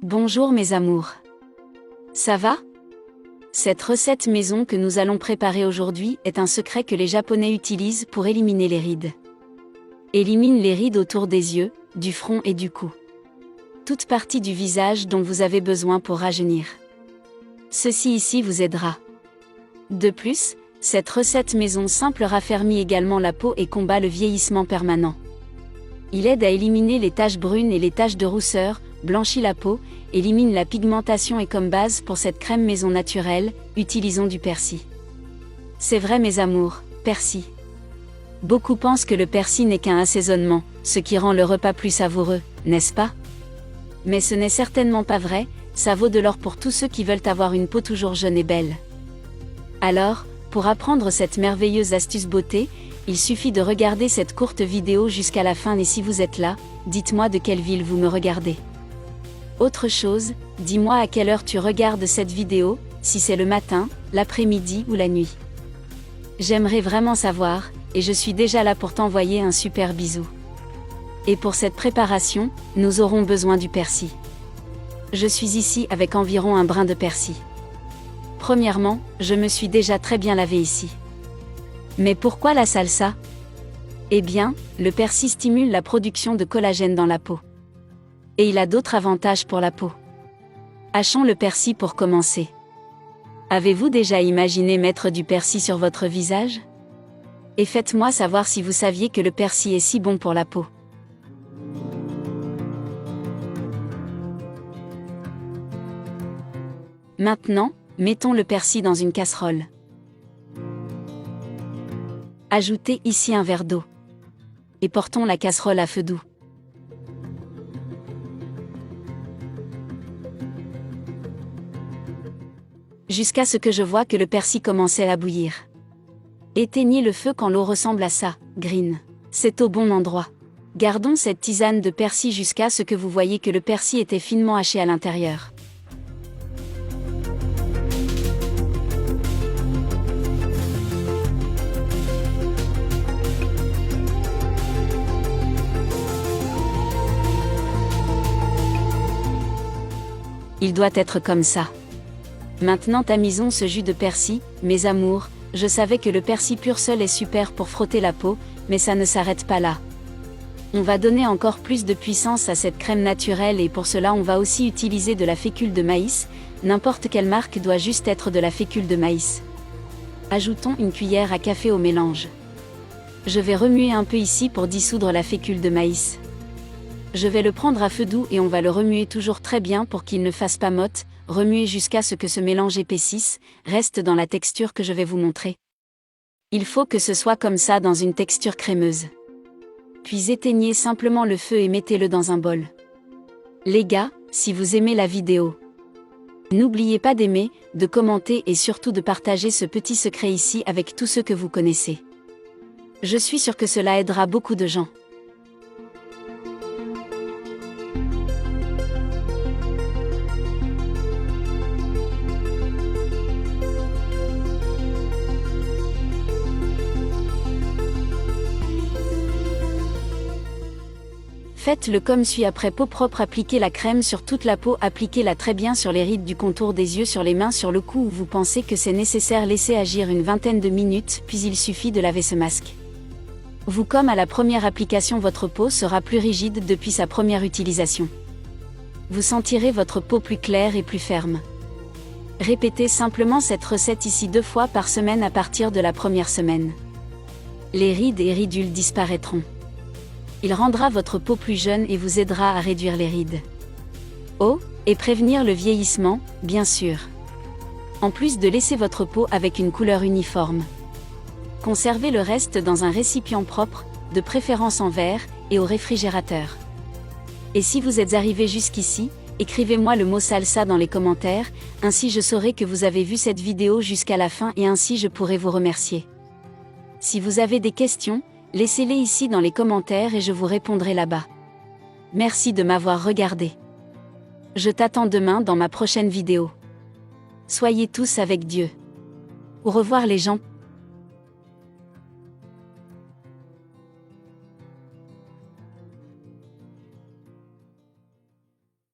Bonjour mes amours. Ça va? Cette recette maison que nous allons préparer aujourd'hui est un secret que les Japonais utilisent pour éliminer les rides. Élimine les rides autour des yeux, du front et du cou. Toute partie du visage dont vous avez besoin pour rajeunir. Ceci ici vous aidera. De plus, cette recette maison simple raffermit également la peau et combat le vieillissement permanent. Il aide à éliminer les taches brunes et les taches de rousseur, blanchit la peau, élimine la pigmentation et comme base pour cette crème maison naturelle, utilisons du persil. C'est vrai mes amours, persil. Beaucoup pensent que le persil n'est qu'un assaisonnement, ce qui rend le repas plus savoureux, n'est-ce pas? Mais ce n'est certainement pas vrai, ça vaut de l'or pour tous ceux qui veulent avoir une peau toujours jeune et belle. Alors, pour apprendre cette merveilleuse astuce beauté, il suffit de regarder cette courte vidéo jusqu'à la fin et si vous êtes là, dites-moi de quelle ville vous me regardez. Autre chose, dis-moi à quelle heure tu regardes cette vidéo, si c'est le matin, l'après-midi ou la nuit. J'aimerais vraiment savoir, et je suis déjà là pour t'envoyer un super bisou. Et pour cette préparation, nous aurons besoin du persil. Je suis ici avec environ un brin de persil. Premièrement, je me suis déjà très bien lavé ici. Mais pourquoi la salsa? Eh bien, le persil stimule la production de collagène dans la peau. Et il a d'autres avantages pour la peau. Hachons le persil pour commencer. Avez-vous déjà imaginé mettre du persil sur votre visage? Et faites-moi savoir si vous saviez que le persil est si bon pour la peau. Maintenant, mettons le persil dans une casserole. Ajoutez ici un verre d'eau. Et portons la casserole à feu doux. Jusqu'à ce que je vois que le persil commençait à bouillir. Éteignez le feu quand l'eau ressemble à ça, green. C'est au bon endroit. Gardons cette tisane de persil jusqu'à ce que vous voyez que le persil était finement haché à l'intérieur. Il doit être comme ça. Maintenant tamisons ce jus de persil, mes amours, je savais que le persil pur seul est super pour frotter la peau, mais ça ne s'arrête pas là. On va donner encore plus de puissance à cette crème naturelle et pour cela on va aussi utiliser de la fécule de maïs, n'importe quelle marque doit juste être de la fécule de maïs. Ajoutons une cuillère à café au mélange. Je vais remuer un peu ici pour dissoudre la fécule de maïs. Je vais le prendre à feu doux et on va le remuer toujours très bien pour qu'il ne fasse pas motte, remuer jusqu'à ce que ce mélange épaississe, reste dans la texture que je vais vous montrer. Il faut que ce soit comme ça dans une texture crémeuse. Puis éteignez simplement le feu et mettez-le dans un bol. Les gars, si vous aimez la vidéo, n'oubliez pas d'aimer, de commenter et surtout de partager ce petit secret ici avec tous ceux que vous connaissez. Je suis sûre que cela aidera beaucoup de gens. Faites-le comme suit après peau propre, appliquez la crème sur toute la peau, appliquez-la très bien sur les rides du contour des yeux, sur les mains, sur le cou où vous pensez que c'est nécessaire, laissez agir une vingtaine de minutes, puis il suffit de laver ce masque. Vous comme à la première application votre peau sera plus rigide depuis sa première utilisation. Vous sentirez votre peau plus claire et plus ferme. Répétez simplement cette recette ici 2 fois par semaine à partir de la première semaine. Les rides et ridules disparaîtront. Il rendra votre peau plus jeune et vous aidera à réduire les rides. Oh, et prévenir le vieillissement, bien sûr. En plus de laisser votre peau avec une couleur uniforme. Conservez le reste dans un récipient propre, de préférence en verre, et au réfrigérateur. Et si vous êtes arrivé jusqu'ici, écrivez-moi le mot salsa dans les commentaires, ainsi je saurai que vous avez vu cette vidéo jusqu'à la fin et ainsi je pourrai vous remercier. Si vous avez des questions, laissez-les ici dans les commentaires et je vous répondrai là-bas. Merci de m'avoir regardé. Je t'attends demain dans ma prochaine vidéo. Soyez tous avec Dieu. Au revoir les gens.